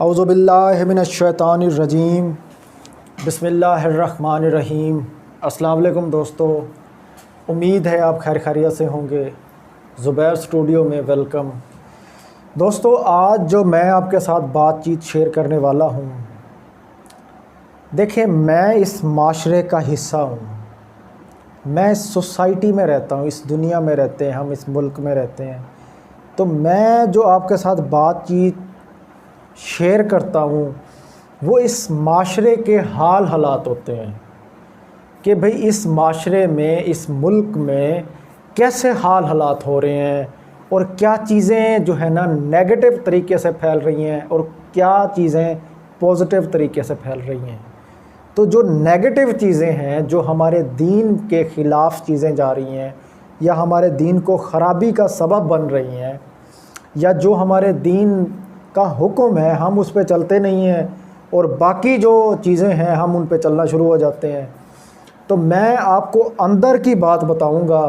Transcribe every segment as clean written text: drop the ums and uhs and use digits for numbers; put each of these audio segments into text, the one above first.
اعوذ باللہ من الشیطان الرجیم، بسم اللہ الرحمن الرحیم۔ السلام علیکم دوستو، امید ہے آپ خیر خیریت سے ہوں گے۔ زبیر اسٹوڈیو میں ویلکم۔ دوستو، آج جو میں آپ کے ساتھ بات چیت شیئر کرنے والا ہوں، دیکھیں میں اس معاشرے کا حصہ ہوں، میں اس سوسائٹی میں رہتا ہوں، اس دنیا میں رہتے ہیں، ہم اس ملک میں رہتے ہیں، تو میں جو آپ کے ساتھ بات چیت شیئر کرتا ہوں وہ اس معاشرے کے حالات ہوتے ہیں کہ بھئی اس معاشرے میں، اس ملک میں کیسے حالات ہو رہے ہیں اور کیا چیزیں جو ہے نا نیگیٹو طریقے سے پھیل رہی ہیں اور کیا چیزیں پازیٹیو طریقے سے پھیل رہی ہیں۔ تو جو نیگیٹو چیزیں ہیں، جو ہمارے دین کے خلاف چیزیں جا رہی ہیں یا ہمارے دین کو خرابی کا سبب بن رہی ہیں، یا جو ہمارے دین کا حکم ہے ہم اس پہ چلتے نہیں ہیں اور باقی جو چیزیں ہیں ہم ان پہ چلنا شروع ہو جاتے ہیں، تو میں آپ کو اندر کی بات بتاؤں گا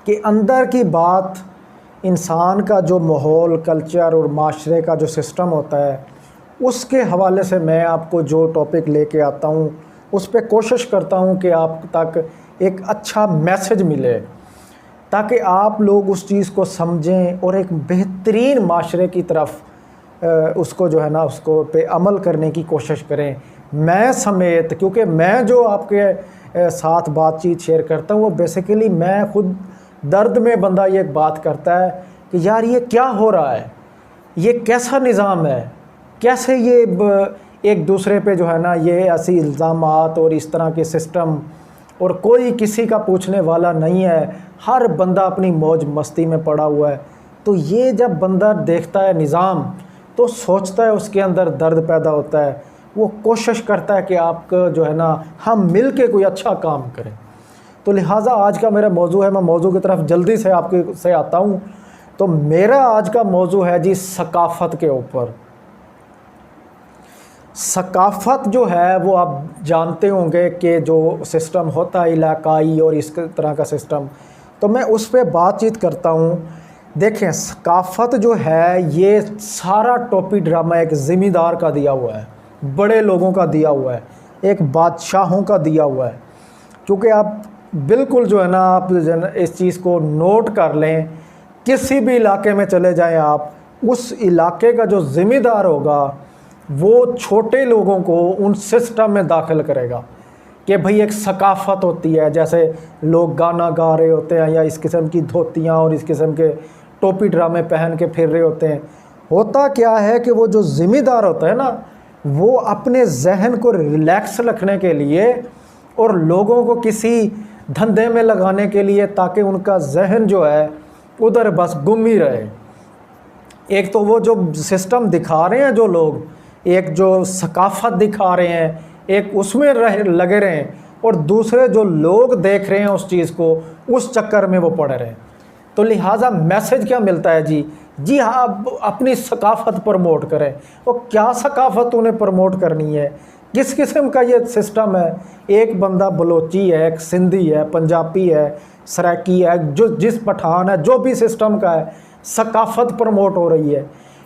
کہ اندر کی بات، انسان کا جو ماحول، کلچر اور معاشرے کا جو سسٹم ہوتا ہے، اس کے حوالے سے میں آپ کو جو ٹاپک لے کے آتا ہوں اس پہ کوشش کرتا ہوں کہ آپ تک ایک اچھا میسج ملے، تاکہ آپ لوگ اس چیز کو سمجھیں اور ایک بہترین معاشرے کی طرف اس کو جو ہے نا اس کو پہ عمل کرنے کی کوشش کریں، میں سمیت۔ کیونکہ میں جو آپ کے ساتھ بات چیت شیئر کرتا ہوں وہ بیسیکلی میں خود درد میں بندہ یہ ایک بات کرتا ہے کہ یار یہ کیا ہو رہا ہے، یہ کیسا نظام ہے، کیسے یہ ایک دوسرے پہ جو ہے نا یہ ایسی الزامات اور اس طرح کے سسٹم، اور کوئی کسی کا پوچھنے والا نہیں ہے، ہر بندہ اپنی موج مستی میں پڑا ہوا ہے۔ تو یہ جب بندہ دیکھتا ہے نظام تو سوچتا ہے، اس کے اندر درد پیدا ہوتا ہے، وہ کوشش کرتا ہے کہ آپ کو جو ہے نا ہم مل کے کوئی اچھا کام کریں۔ تو لہٰذا آج کا میرا موضوع ہے، میں موضوع کی طرف جلدی سے آپ کے سے آتا ہوں۔ تو میرا آج کا موضوع ہے جی ثقافت کے اوپر۔ ثقافت جو ہے وہ آپ جانتے ہوں گے کہ جو سسٹم ہوتا ہے علاقائی اور اس طرح کا سسٹم، تو میں اس پہ بات چیت کرتا ہوں۔ دیکھیں ثقافت جو ہے یہ سارا ٹوپی ڈرامہ ایک ذمہ دار کا دیا ہوا ہے، بڑے لوگوں کا دیا ہوا ہے، ایک بادشاہوں کا دیا ہوا ہے۔ کیونکہ آپ بالکل جو ہے نا آپ اس چیز کو نوٹ کر لیں، کسی بھی علاقے میں چلے جائیں آپ، اس علاقے کا جو ذمہ دار ہوگا وہ چھوٹے لوگوں کو ان سسٹم میں داخل کرے گا کہ بھئی ایک ثقافت ہوتی ہے، جیسے لوگ گانا گا رہے ہوتے ہیں یا اس قسم کی دھوتیاں اور اس قسم کے ٹوپی ڈرامے پہن کے پھر رہے ہوتے ہیں۔ ہوتا کیا ہے کہ وہ جو ذمہ دار ہوتا ہے نا، وہ اپنے ذہن کو ریلیکس رکھنے کے لیے اور لوگوں کو کسی دھندے میں لگانے کے لیے، تاکہ ان کا ذہن جو ہے ادھر بس گم ہی رہے۔ ایک تو وہ جو سسٹم دکھا رہے ہیں جو لوگ، ایک جو ثقافت دکھا رہے ہیں، ایک اس میں لگے رہے ہیں، اور دوسرے جو لوگ دیکھ رہے ہیں اس چیز کو، اس چکر میں وہ پڑے رہے ہیں۔ تو لہٰذا میسج کیا ملتا ہے جی ہاں اپنی ثقافت پروموٹ کریں۔ اور کیا ثقافت انہیں پروموٹ کرنی ہے، کس قسم کا یہ سسٹم ہے؟ ایک بندہ بلوچی ہے، ایک سندھی ہے، پنجابی ہے، سرائکی ہے، جو جس پٹھان ہے، جو بھی سسٹم کا ہے، ثقافت پروموٹ ہو رہی ہے۔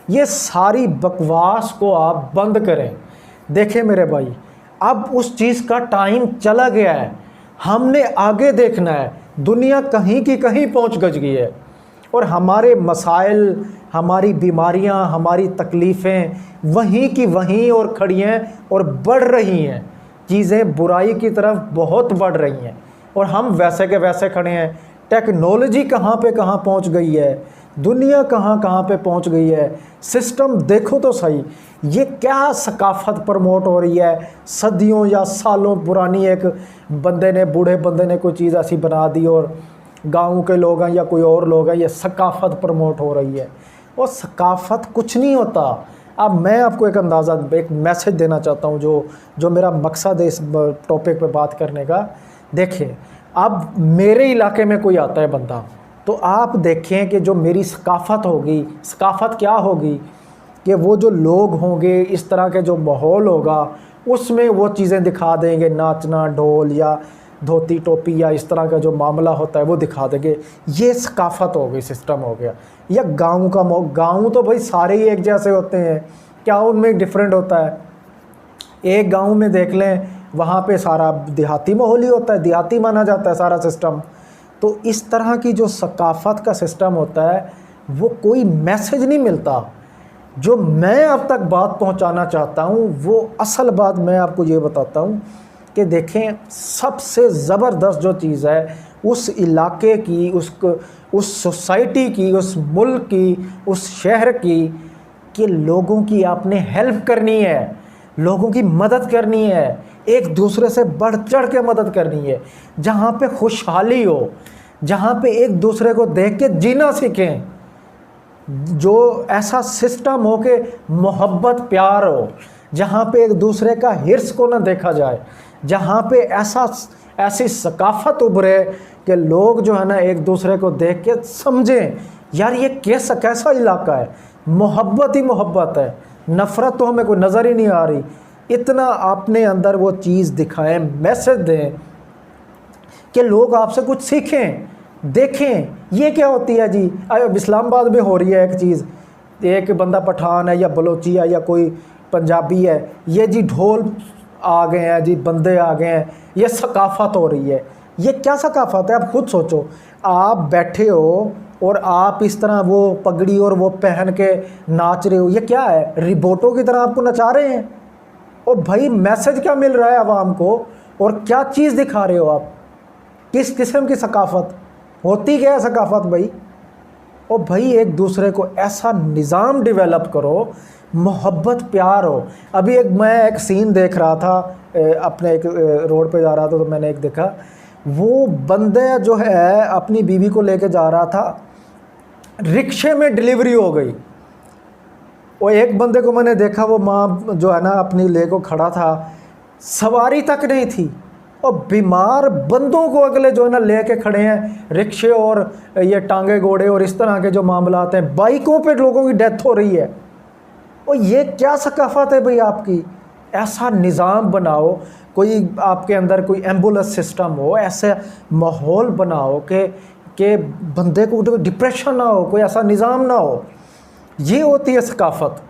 یہ ساری بکواس کو آپ بند کریں۔ دیکھیں میرے بھائی، اب اس چیز کا ٹائم چلا گیا ہے، ہم نے آگے دیکھنا ہے۔ دنیا کہیں کی کہیں پہنچ گئی ہے اور ہمارے مسائل، ہماری بیماریاں، ہماری تکلیفیں وہیں کی وہیں اور کھڑی ہیں اور بڑھ رہی ہیں، چیزیں برائی کی طرف بہت بڑھ رہی ہیں اور ہم ویسے کے ویسے کھڑے ہیں۔ ٹیکنالوجی کہاں پہ کہاں پہنچ گئی ہے، دنیا کہاں کہاں پہ پہنچ گئی ہے، سسٹم دیکھو تو صحیح۔ یہ کیا ثقافت پروموٹ ہو رہی ہے؟ صدیوں یا سالوں پرانی ایک بندے نے، بوڑھے بندے نے کوئی چیز ایسی بنا دی اور گاؤں کے لوگ ہیں یا کوئی اور لوگ ہیں، یہ ثقافت پروموٹ ہو رہی ہے۔ اور ثقافت کچھ نہیں ہوتا۔ اب میں آپ کو ایک اندازہ، ایک میسج دینا چاہتا ہوں جو میرا مقصد ہے اس ٹاپک پہ بات کرنے کا۔ دیکھیں اب میرے علاقے میں کوئی آتا ہے بندہ، تو آپ دیکھیں کہ جو میری ثقافت ہوگی، ثقافت کیا ہوگی کہ وہ جو لوگ ہوں گے، اس طرح کے جو ماحول ہوگا اس میں وہ چیزیں دکھا دیں گے، ناچنا، ڈھول یا دھوتی ٹوپی یا اس طرح کا جو معاملہ ہوتا ہے وہ دکھا دیں گے۔ یہ ثقافت ہو گئی، سسٹم ہو گیا۔ یا گاؤں کا گاؤں تو بھائی سارے ہی ایک جیسے ہوتے ہیں، کیا ان میں ڈفرینٹ ہوتا ہے؟ ایک گاؤں میں دیکھ لیں وہاں پہ سارا دیہاتی ماحول ہی ہوتا ہے، دیہاتی مانا جاتا ہے سارا سسٹم. تو اس طرح کی جو ثقافت کا سسٹم ہوتا ہے وہ کوئی میسج نہیں ملتا. جو میں اب تک بات پہنچانا چاہتا ہوں وہ اصل بات میں آپ کو یہ بتاتا ہوں کہ دیکھیں سب سے زبردست جو چیز ہے اس علاقے کی، اس سوسائٹی کی، اس ملک کی، اس شہر کی، کہ لوگوں کی آپ نے ہیلپ کرنی ہے، لوگوں کی مدد کرنی ہے، ایک دوسرے سے بڑھ چڑھ کے مدد کرنی ہے. جہاں پہ خوشحالی ہو، جہاں پہ ایک دوسرے کو دیکھ کے جینا سیکھیں، جو ایسا سسٹم ہو کہ محبت پیار ہو، جہاں پہ ایک دوسرے کا حرص کو نہ دیکھا جائے، جہاں پہ ایسی ثقافت ابھرے کہ لوگ جو ہے نا ایک دوسرے کو دیکھ کے سمجھیں یار یہ کیسا علاقہ ہے، محبت ہی محبت ہے، نفرت تو ہمیں کوئی نظر ہی نہیں آ رہی. اتنا اپنے اندر وہ چیز دکھائیں، میسج دیں کہ لوگ آپ سے کچھ سیکھیں، دیکھیں یہ کیا ہوتی ہے جی. اب اسلام آباد میں ہو رہی ہے ایک چیز، ایک بندہ پٹھان ہے یا بلوچی ہے یا کوئی پنجابی ہے، یہ جی ڈھول آ گئے ہیں جی، بندے آ گئے ہیں، یہ ثقافت ہو رہی ہے. یہ کیا ثقافت ہے؟ آپ خود سوچو. آپ بیٹھے ہو اور آپ اس طرح وہ پگڑی اور وہ پہن کے ناچ رہے ہو، یہ کیا ہے؟ روبوٹوں کی طرح آپ کو نچا رہے ہیں. اور بھائی میسج کیا مل رہا ہے عوام کو اور کیا چیز دکھا رہے ہو آپ؟ کس قسم کی ثقافت ہوتی کیا ہے ثقافت بھائی؟ اور بھائی ایک دوسرے کو ایسا نظام ڈیولپ کرو، محبت پیار ہو. ابھی میں ایک سین دیکھ رہا تھا، اپنے ایک روڈ پہ جا رہا تھا تو میں نے ایک دیکھا، وہ بندے جو ہے اپنی بیوی کو لے کے جا رہا تھا، رکشے میں ڈیلیوری ہو گئی. اور ایک بندے کو میں نے دیکھا، وہ ماں جو ہے نا اپنی لے کو کھڑا تھا، سواری تک نہیں تھی، اور بیمار بندوں کو اگلے جو ہے نا لے کے کھڑے ہیں، رکشے اور یہ ٹانگے گھوڑے اور اس طرح کے جو معاملات ہیں، بائکوں پہ لوگوں کی ڈیتھ ہو رہی ہے. اور یہ کیا ثقافت ہے بھئی آپ کی؟ ایسا نظام بناؤ، کوئی آپ کے اندر کوئی ایمبولینس سسٹم ہو، ایسے ماحول بناؤ کہ بندے کو ڈپریشن نہ ہو، کوئی ایسا نظام نہ ہو. یہ ہوتی ہے ثقافت.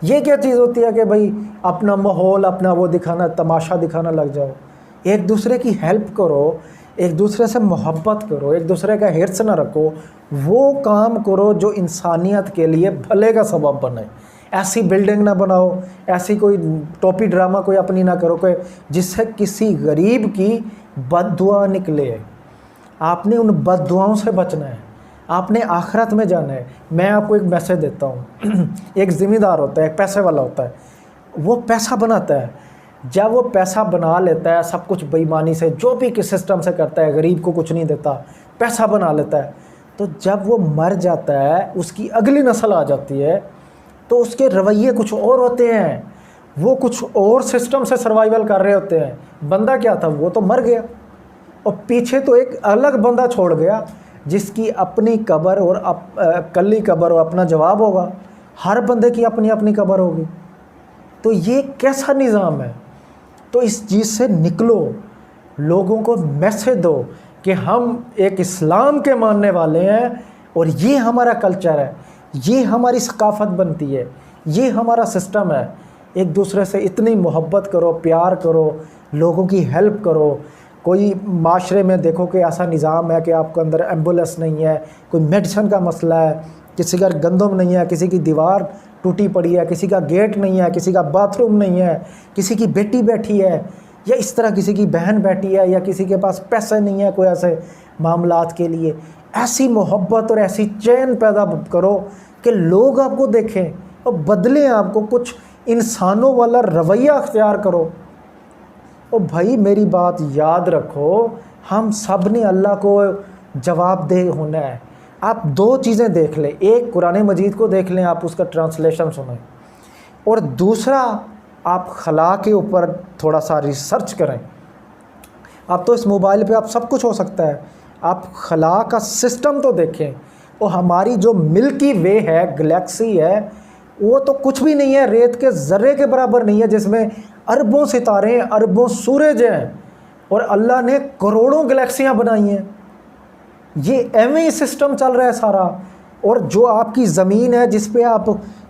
یہ کیا چیز ہوتی ہے کہ بھئی اپنا ماحول، اپنا وہ دکھانا، تماشا دکھانا لگ جاؤ. ایک دوسرے کی ہیلپ کرو، ایک دوسرے سے محبت کرو، ایک دوسرے کا حرص نہ رکھو، وہ کام کرو جو انسانیت کے لیے بھلے کا سبب بنے. ایسی بلڈنگ نہ بناؤ، ایسی کوئی ٹوپی ڈرامہ کوئی اپنی نہ کرو کہ جس سے کسی غریب کی بد دعا نکلے. آپ نے ان بد دعاؤں سے بچنا ہے، آپ نے آخرت میں جانا ہے. میں آپ کو ایک میسج دیتا ہوں. ایک ذمہ دار ہوتا ہے، ایک پیسے والا ہوتا ہے، وہ پیسہ بناتا ہے. جب وہ پیسہ بنا لیتا ہے سب کچھ بے ایمانی سے، جو بھی کس سسٹم سے کرتا ہے، غریب کو کچھ نہیں دیتا، پیسہ بنا لیتا ہے، تو جب وہ مر جاتا ہے، اس کی اگلی نسل آ جاتی ہے، تو اس کے رویے کچھ اور ہوتے ہیں، وہ کچھ اور سسٹم سے سروائیول کر رہے ہوتے ہیں. بندہ کیا تھا؟ وہ تو مر گیا، اور پیچھے تو ایک الگ بندہ چھوڑ گیا جس کی اپنی قبر اور کلی قبر اور اپنا جواب ہوگا. ہر بندے کی اپنی اپنی قبر ہوگی. تو یہ کیسا نظام ہے؟ تو اس چیز سے نکلو، لوگوں کو میسج دو کہ ہم ایک اسلام کے ماننے والے ہیں اور یہ ہمارا کلچر ہے، یہ ہماری ثقافت بنتی ہے، یہ ہمارا سسٹم ہے. ایک دوسرے سے اتنی محبت کرو، پیار کرو، لوگوں کی ہیلپ کرو. کوئی معاشرے میں دیکھو کہ ایسا نظام ہے کہ آپ کے اندر ایمبولینس نہیں ہے، کوئی میڈیسن کا مسئلہ ہے، کسی کا گندم نہیں ہے، کسی کی دیوار ٹوٹی پڑی ہے، کسی کا گیٹ نہیں ہے، کسی کا باتھ روم نہیں ہے، کسی کی بیٹی بیٹھی ہے، یا اس طرح کسی کی بہن بیٹھی ہے، یا کسی کے پاس پیسے نہیں ہے کوئی ایسے معاملات کے لیے. ایسی محبت اور ایسی چین پیدا کرو کہ لوگ آپ کو دیکھیں اور بدلیں، آپ کو کچھ انسانوں والا رویہ اختیار کرو. اور بھائی میری بات یاد رکھو، ہم سب نے اللہ کو جواب دہ ہونا ہے. آپ دو چیزیں دیکھ لیں، ایک قرآن مجید کو دیکھ لیں، آپ اس کا ٹرانسلیشن سنیں، اور دوسرا آپ خلا کے اوپر تھوڑا سا ریسرچ کریں. اب تو اس موبائل پہ آپ سب کچھ ہو سکتا ہے، آپ خلا کا سسٹم تو دیکھیں. اور ہماری جو ملکی وے ہے، گلیکسی ہے، وہ تو کچھ بھی نہیں ہے، ریت کے ذرے کے برابر نہیں ہے، جس میں اربوں ستارے ہیں، اربوں سورج ہیں، اور اللہ نے کروڑوں گلیکسیاں بنائی ہیں. یہ ایویں ہی سسٹم چل رہا ہے سارا. اور جو آپ کی زمین ہے جس پہ آپ